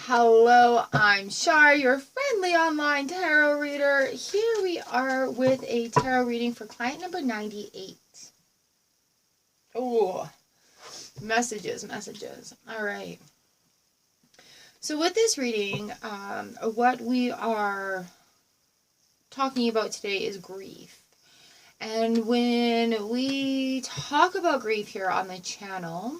Hello, I'm Shar, your friendly online tarot reader. Here we are with a tarot reading for client number 98. Oh, messages. All right. So with this reading, what we are talking about today is grief. And when we talk about grief here on the channel,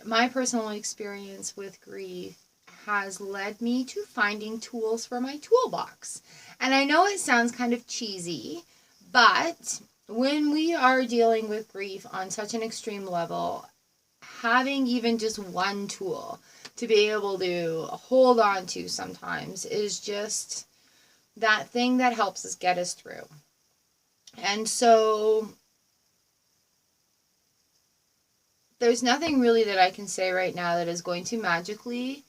my personal experience with grief has led me to finding tools for my toolbox. And I know it sounds kind of cheesy, but when we are dealing with grief on such an extreme level, having even just one tool to be able to hold on to sometimes is just that thing that helps us get us through. And so there's nothing really that I can say right now that is going to magically,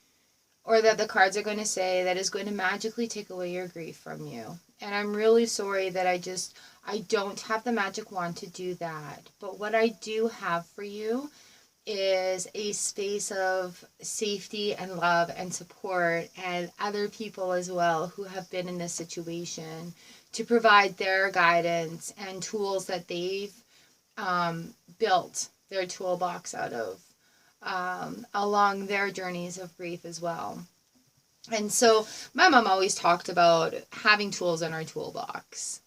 or that the cards are going to say that is going to magically take away your grief from you. And I'm really sorry that I don't have the magic wand to do that. But what I do have for you is a space of safety and love and support, and other people as well who have been in this situation, to provide their guidance and tools that they've built their toolbox out of along their journeys of grief as well. And so my mom always talked about having tools in our toolbox.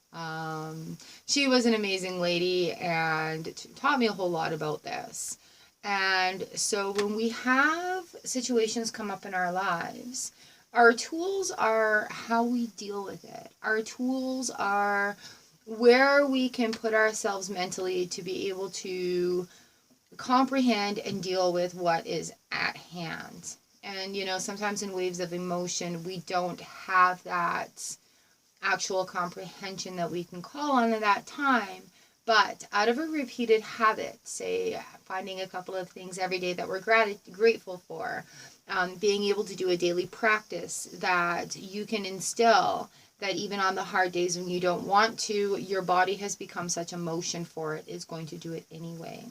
She was an amazing lady and taught me a whole lot about this. And so when we have situations come up in our lives, our tools are how we deal with it. Our tools are where we can put ourselves mentally to be able to comprehend and deal with what is at hand. And sometimes in waves of emotion we don't have that actual comprehension that we can call on at that time, but out of a repeated habit, say finding a couple of things every day that we're grateful for, being able to do a daily practice that you can instill, that even on the hard days when you don't want to, your body has become such a motion for it, is going to do it anyway.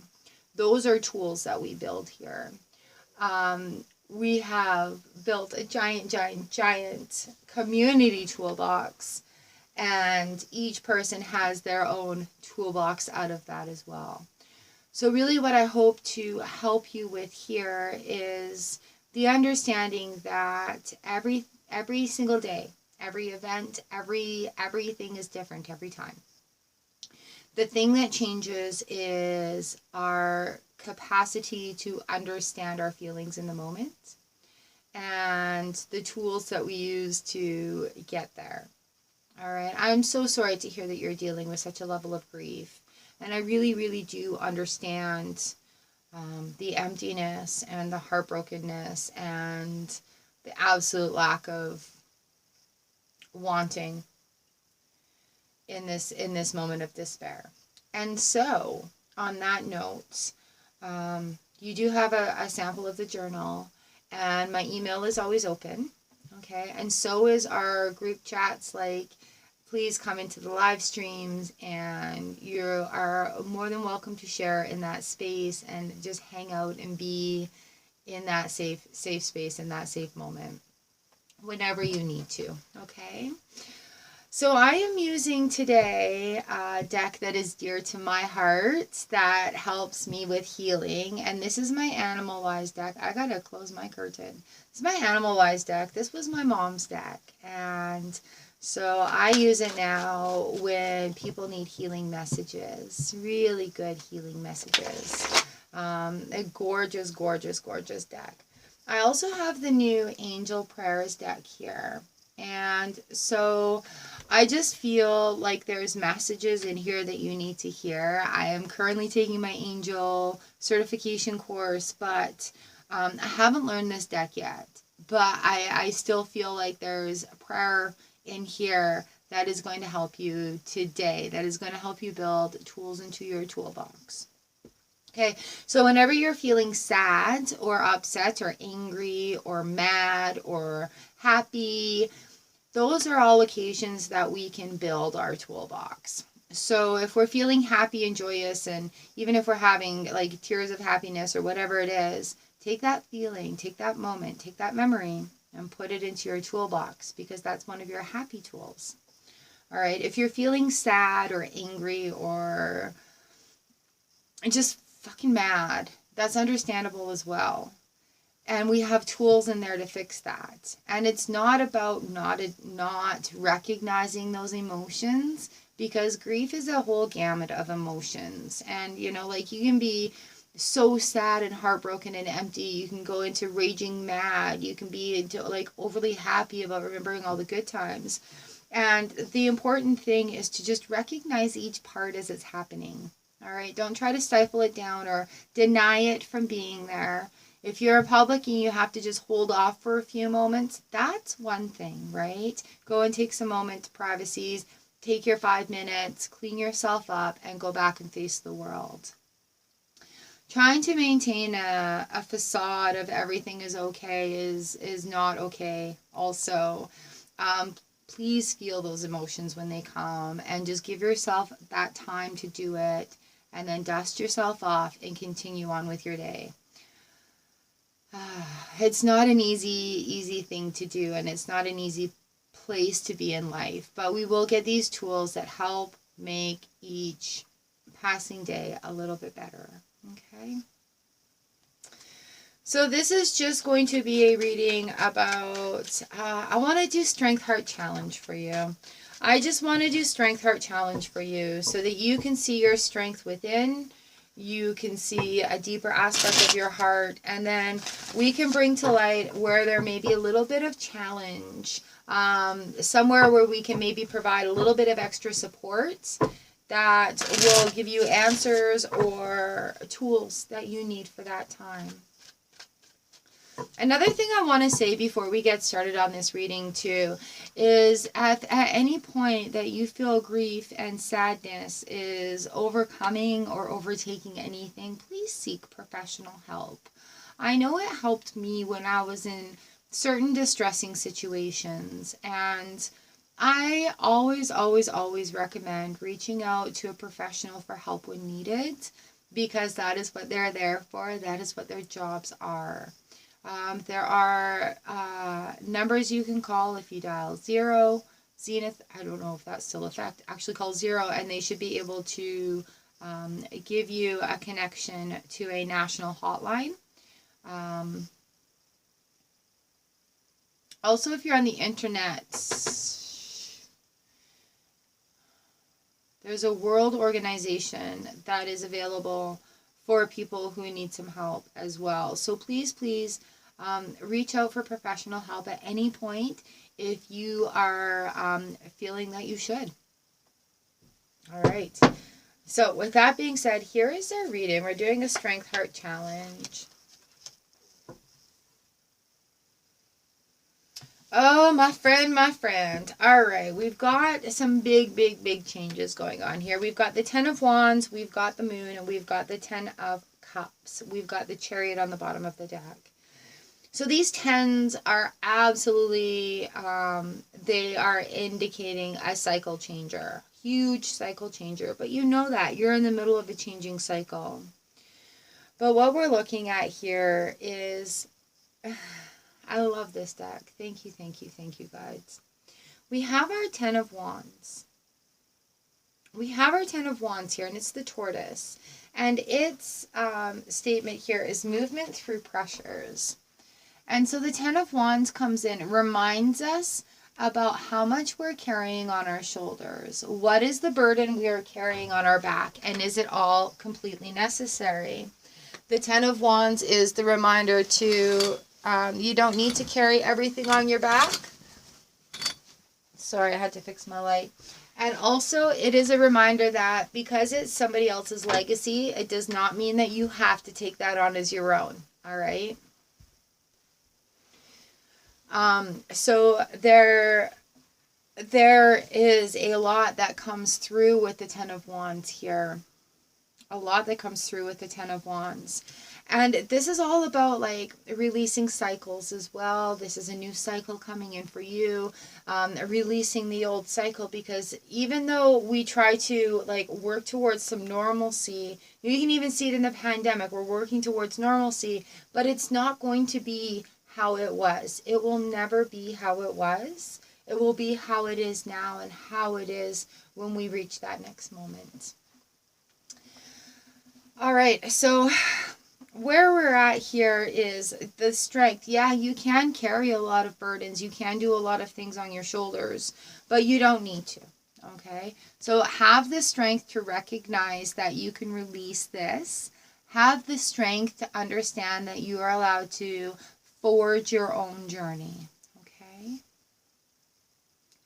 Those are tools that we build here. We have built a giant community toolbox, and each person has their own toolbox out of that as well. So really what I hope to help you with here is the understanding that every single day, every event, everything is different every time. The thing that changes is our capacity to understand our feelings in the moment and the tools that we use to get there. All right. I'm so sorry to hear that you're dealing with such a level of grief. And I really, really do understand the emptiness and the heartbrokenness and the absolute lack of wanting in this moment of despair. And so on that note, you do have a sample of the journal, and my email is always open. Okay, and so is our group chats. Like, please come into the live streams, and you are more than welcome to share in that space and just hang out and be in that safe space, in that safe moment, whenever you need to. Okay. So I am using today a deck that is dear to my heart that helps me with healing. And this is my Animal Wise deck. I gotta close my curtain. This is my Animal Wise deck. This was my mom's deck. And so I use it now when people need healing messages. Really good healing messages. A gorgeous deck. I also have the new Angel Prayers deck here. And so I just feel like there's messages in here that you need to hear. I am currently taking my angel certification course, but I haven't learned this deck yet. But I still feel like there's a prayer in here that is going to help you today, that is going to help you build tools into your toolbox. Okay, so whenever you're feeling sad or upset or angry or mad or happy, those are all occasions that we can build our toolbox. So if we're feeling happy and joyous, and even if we're having like tears of happiness or whatever it is, take that feeling, take that moment, take that memory, and put it into your toolbox, because that's one of your happy tools. All right. If you're feeling sad or angry or just fucking mad, that's understandable as well. And we have tools in there to fix that. And it's not about not recognizing those emotions, because grief is a whole gamut of emotions. And, you know, like, you can be so sad and heartbroken and empty. You can go into raging mad. You can be into, like, overly happy about remembering all the good times. And the important thing is to just recognize each part as it's happening. All right. Don't try to stifle it down or deny it from being there. If you're a public and you have to just hold off for a few moments, that's one thing, right? Go and take some moment to privacy, take your 5 minutes, clean yourself up, and go back and face the world. Trying to maintain a facade of everything is okay is not okay. Also, please feel those emotions when they come, and just give yourself that time to do it, and then dust yourself off and continue on with your day. It's not an easy thing to do, and it's not an easy place to be in life, but we will get these tools that help make each passing day a little bit better. Okay. So this is just going to be a reading about, I want to do Strength Heart Challenge for you. I just want to do Strength Heart Challenge for you so that you can see your strength within. You can see a deeper aspect of your heart, and then we can bring to light where there may be a little bit of challenge, somewhere where we can maybe provide a little bit of extra support that will give you answers or tools that you need for that time. Another thing I want to say before we get started on this reading too is at any point that you feel grief and sadness is overcoming or overtaking anything, please seek professional help. I know it helped me when I was in certain distressing situations, and I always recommend reaching out to a professional for help when needed, because that is what they're there for. That is what their jobs are. There are numbers you can call if you dial 0. Zenith, I don't know if that's still a fact, actually call 0, and they should be able to give you a connection to a national hotline. Also, if you're on the internet, there's a world organization that is available for people who need some help as well. So please reach out for professional help at any point if you are feeling that you should. All right. So with that being said, here is our reading. We're doing a Strength Heart Challenge. Oh, my friend. All right, we've got some big changes going on here. We've got the 10 of Wands, we've got the Moon, and we've got the 10 of Cups. We've got the Chariot on the bottom of the deck. So these 10s are absolutely, they are indicating a cycle changer. Huge cycle changer. But you know that. You're in the middle of a changing cycle. But what we're looking at here is... I love this deck. Thank you, guys. We have our 10 of Wands. We have our 10 of Wands here, and it's the tortoise. And its statement here is movement through pressures. And so the 10 of Wands comes in, reminds us about how much we're carrying on our shoulders. What is the burden we are carrying on our back, and is it all completely necessary? The 10 of Wands is the reminder to... you don't need to carry everything on your back. Sorry, I had to fix my light. And also, it is a reminder that because it's somebody else's legacy, it does not mean that you have to take that on as your own. All right? So there is a lot that comes through with the 10 of Wands here. A lot that comes through with the 10 of Wands. And this is all about like releasing cycles as well. This is a new cycle coming in for you, releasing the old cycle, because even though we try to like work towards some normalcy, you can even see it in the pandemic, we're working towards normalcy, but it's not going to be how it was. It will never be how it was. It will be how it is now and how it is when we reach that next moment. All right, so where we're at here is the strength. Yeah, you can carry a lot of burdens. You can do a lot of things on your shoulders, but you don't need to. Okay? So have the strength to recognize that you can release this. Have the strength to understand that you are allowed to forge your own journey. Okay?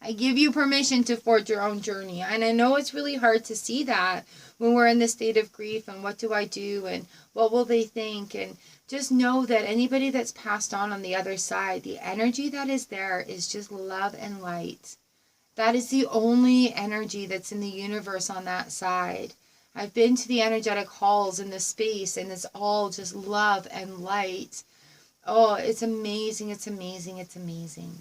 I give you permission to forge your own journey. And I know it's really hard to see that when we're in the state of grief and what do I do and what will they think? And just know that anybody that's passed on the other side, the energy that is there is just love and light. That is the only energy that's in the universe on that side. I've been to the energetic halls in the space and it's all just love and light. Oh, it's amazing, it's amazing, it's amazing.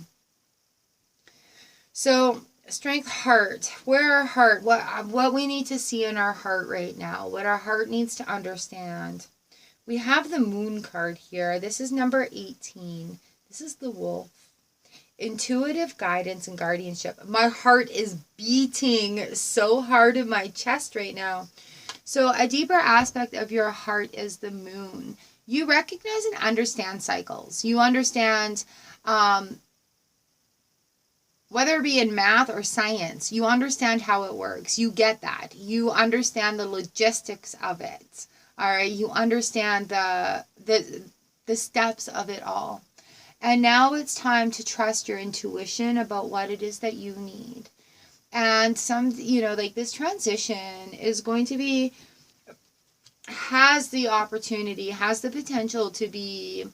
So, strength, heart. Where our heart, what we need to see in our heart right now, what our heart needs to understand. We have the moon card here. This is number 18. This is the wolf. Intuitive guidance and guardianship. My heart is beating so hard in my chest right now. So a deeper aspect of your heart is the moon. You recognize and understand cycles. You understand, whether it be in math or science, you understand how it works. You get that. You understand the logistics of it. All right. You understand the steps of it all. And now it's time to trust your intuition about what it is that you need. And like this transition is going to be, has the opportunity, has the potential to be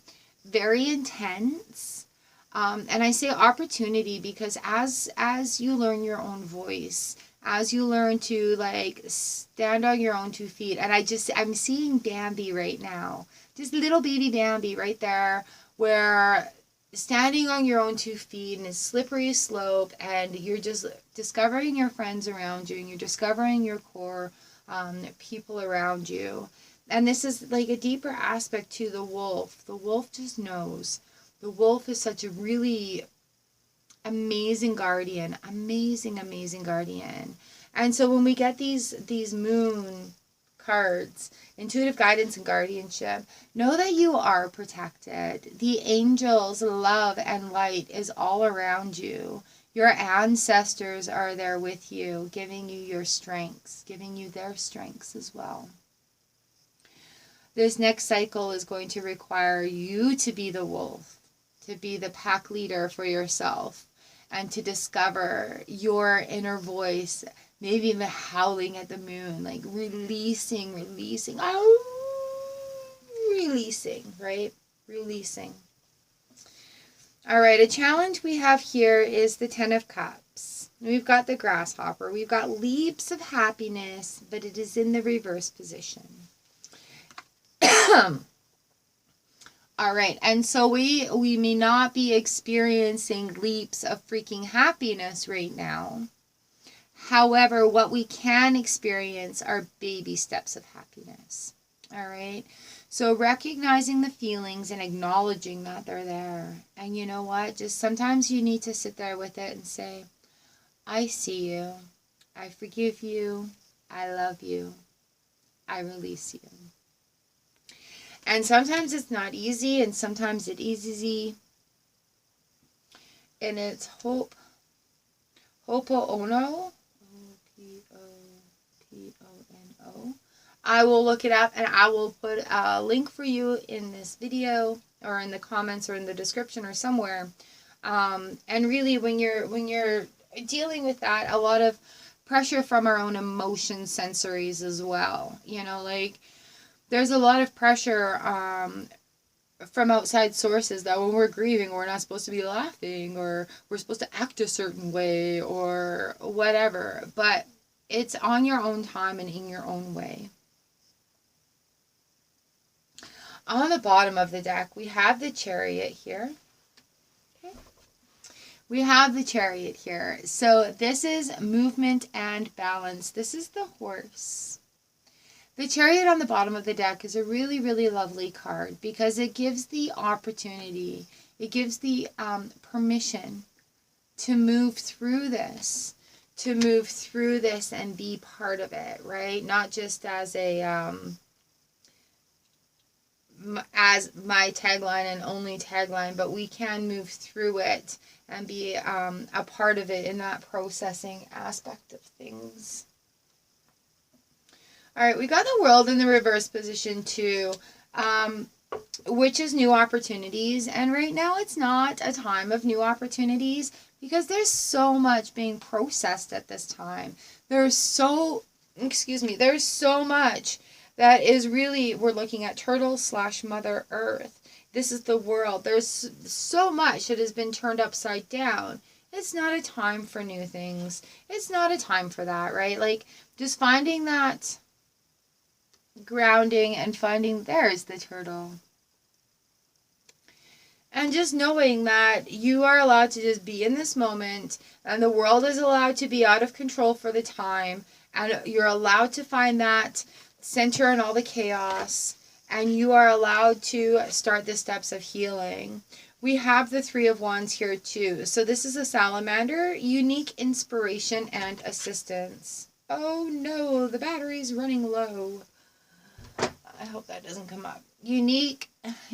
very intense. And I say opportunity because as you learn your own voice, as you learn to like stand on your own 2 feet, and I'm seeing Bambi right now, just little baby Bambi right there, where standing on your own 2 feet in a slippery slope, and you're just discovering your friends around you, and you're discovering your core people around you. And this is like a deeper aspect to the wolf. The wolf just knows. The wolf is such a really amazing guardian, amazing guardian. And so when we get these moon cards, intuitive guidance and guardianship, know that you are protected. The angels' love and light is all around you. Your ancestors are there with you, giving you your strengths, giving you their strengths as well. This next cycle is going to require you to be the wolf, to be the pack leader for yourself, and to discover your inner voice, maybe even howling at the moon, like releasing, right? Releasing. All right, a challenge we have here is the 10 of Cups. We've got the grasshopper. We've got leaps of happiness, but it is in the reverse position. All right, and so we may not be experiencing leaps of freaking happiness right now. However, what we can experience are baby steps of happiness. All right, so recognizing the feelings and acknowledging that they're there. And you know what? Just sometimes you need to sit there with it and say, I see you. I forgive you. I love you. I release you. And sometimes it's not easy, and sometimes it is easy. And it's Ho'oponopono. Ho'oponopono. I will look it up, and I will put a link for you in this video, or in the comments, or in the description, or somewhere. And really, when you're dealing with that, a lot of pressure from our own emotion sensories as well. You know, like, there's a lot of pressure from outside sources that when we're grieving, we're not supposed to be laughing, or we're supposed to act a certain way, or whatever. But it's on your own time and in your own way. On the bottom of the deck, we have the Chariot here. Okay. We have the Chariot here. So this is movement and balance. This is the Horse. The Chariot on the bottom of the deck is a really, really lovely card because it gives the opportunity, it gives the permission to move through this, and be part of it, right? Not just as a as my tagline and only tagline, but we can move through it and be a part of it in that processing aspect of things. All right, we got the World in the reverse position too, which is new opportunities. And right now it's not a time of new opportunities because there's so much being processed at this time. There's so much that is really, we're looking at Turtle / Mother Earth. This is the world. There's so much that has been turned upside down. It's not a time for new things. It's not a time for that, right? Like, just finding that grounding and finding, there's the turtle. And just knowing that you are allowed to just be in this moment and the world is allowed to be out of control for the time. And you're allowed to find that center in all the chaos, and you are allowed to start the steps of healing. We have the Three of Wands here too. So this is a salamander, unique inspiration and assistance. Oh no, the battery's running low. I hope that doesn't come up. Unique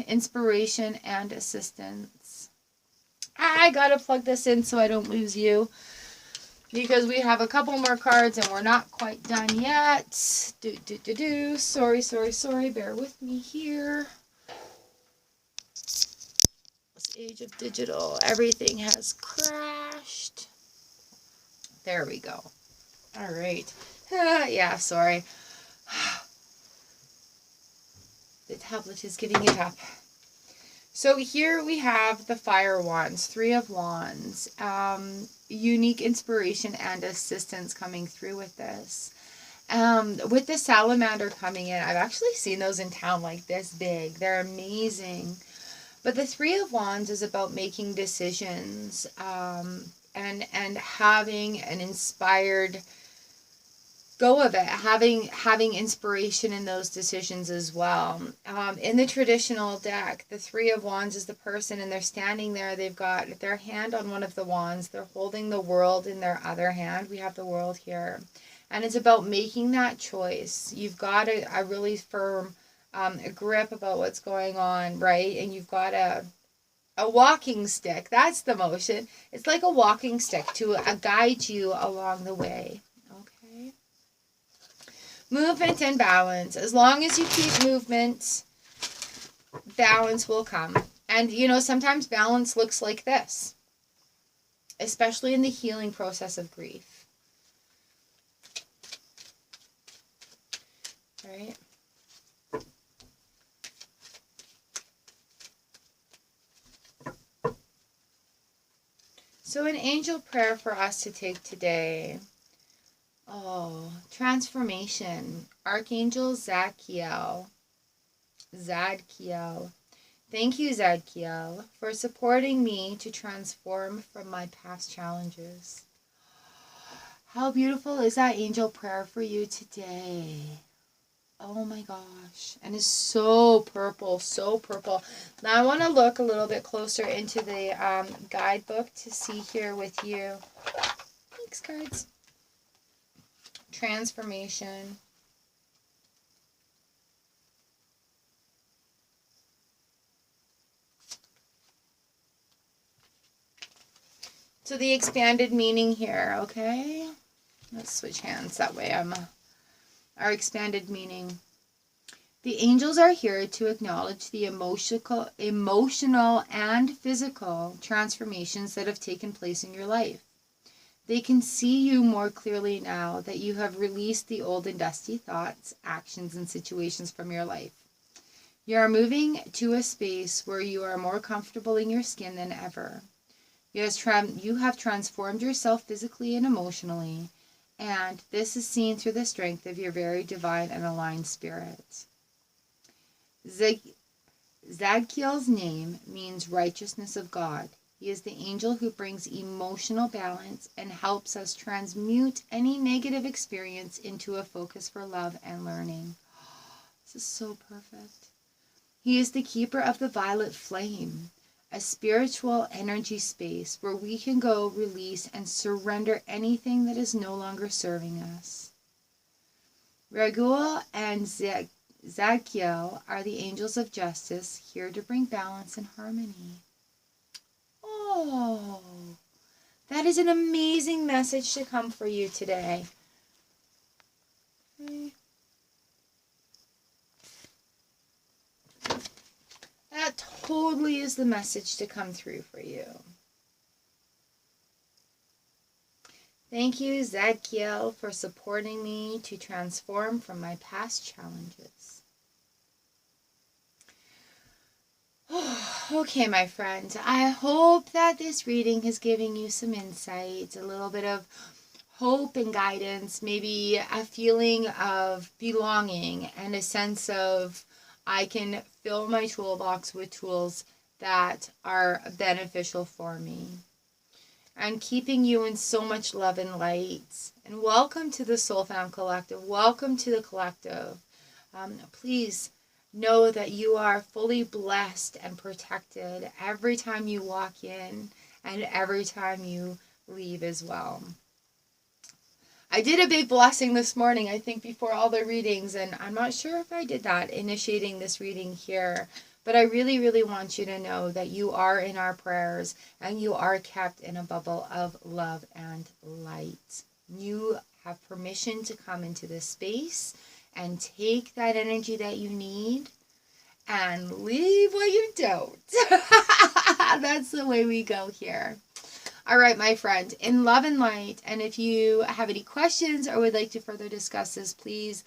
inspiration and assistance. I gotta plug this in so I don't lose you, because we have a couple more cards and we're not quite done yet. Sorry. Bear with me here. This age of digital, everything has crashed. There we go. All right. Yeah, sorry. The tablet is giving it up. So here we have the Fire Wands, Three of Wands, unique inspiration and assistance coming through with this. With the salamander coming in, I've actually seen those in town like this big. They're amazing. But the Three of Wands is about making decisions and having an inspired go of it, having inspiration in those decisions as well. In the traditional deck, the Three of Wands is the person, and they're standing there. They've got their hand on one of the wands. They're holding the world in their other hand. We have the world here. And it's about making that choice. You've got a really firm grip about what's going on, right? And you've got a walking stick. That's the motion. It's like a walking stick to guide you along the way. Movement and balance. As long as you keep movement, balance will come. And, you know, sometimes balance looks like this, especially in the healing process of grief. All right. So an angel prayer for us to take today. Oh, transformation. Archangel Zadkiel. Thank you, Zadkiel, for supporting me to transform from my past challenges. How beautiful is that angel prayer for you today? Oh my gosh. And it's so purple, so purple. Now I want to look a little bit closer into the guidebook to see here with you. Thanks, cards. Transformation. So the expanded meaning here, okay? Let's switch hands, that way our expanded meaning. The angels are here to acknowledge the emotional and physical transformations that have taken place in your life. They can see you more clearly now that you have released the old and dusty thoughts, actions, and situations from your life. You are moving to a space where you are more comfortable in your skin than ever. You have transformed yourself physically and emotionally, and this is seen through the strength of your very divine and aligned spirit. Zadkiel's name means righteousness of God. He is the angel who brings emotional balance and helps us transmute any negative experience into a focus for love and learning. This is so perfect. He is the keeper of the violet flame, a spiritual energy space where we can go, release, and surrender anything that is no longer serving us. Raguel and Zadkiel are the angels of justice, here to bring balance and harmony. Oh, that is an amazing message to come for you today. Okay. That totally is the message to come through for you. Thank you, Zadkiel, for supporting me to transform from my past challenges. Okay, my friend, I hope that this reading has given you some insight, a little bit of hope and guidance, maybe a feeling of belonging and a sense of I can fill my toolbox with tools that are beneficial for me. And keeping you in so much love and light. And welcome to the Soul Found Collective. Welcome to the collective. Please know that you are fully blessed and protected every time you walk in and every time you leave as well. I did a big blessing this morning, I think, before all the readings, and I'm not sure if I did that, initiating this reading here. But I really, really want you to know that you are in our prayers and you are kept in a bubble of love and light. You have permission to come into this space and take that energy that you need and leave what you don't. That's the way we go here. All right, my friend, in love and light. And if you have any questions or would like to further discuss this, please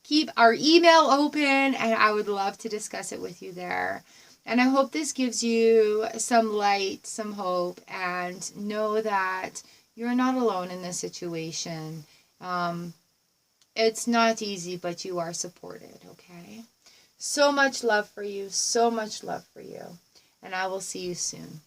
keep our email open, and I would love to discuss it with you there. And I hope this gives you some light, some hope, and know that you're not alone in this situation. It's not easy, but you are supported, okay? So much love for you, so much love for you. And I will see you soon.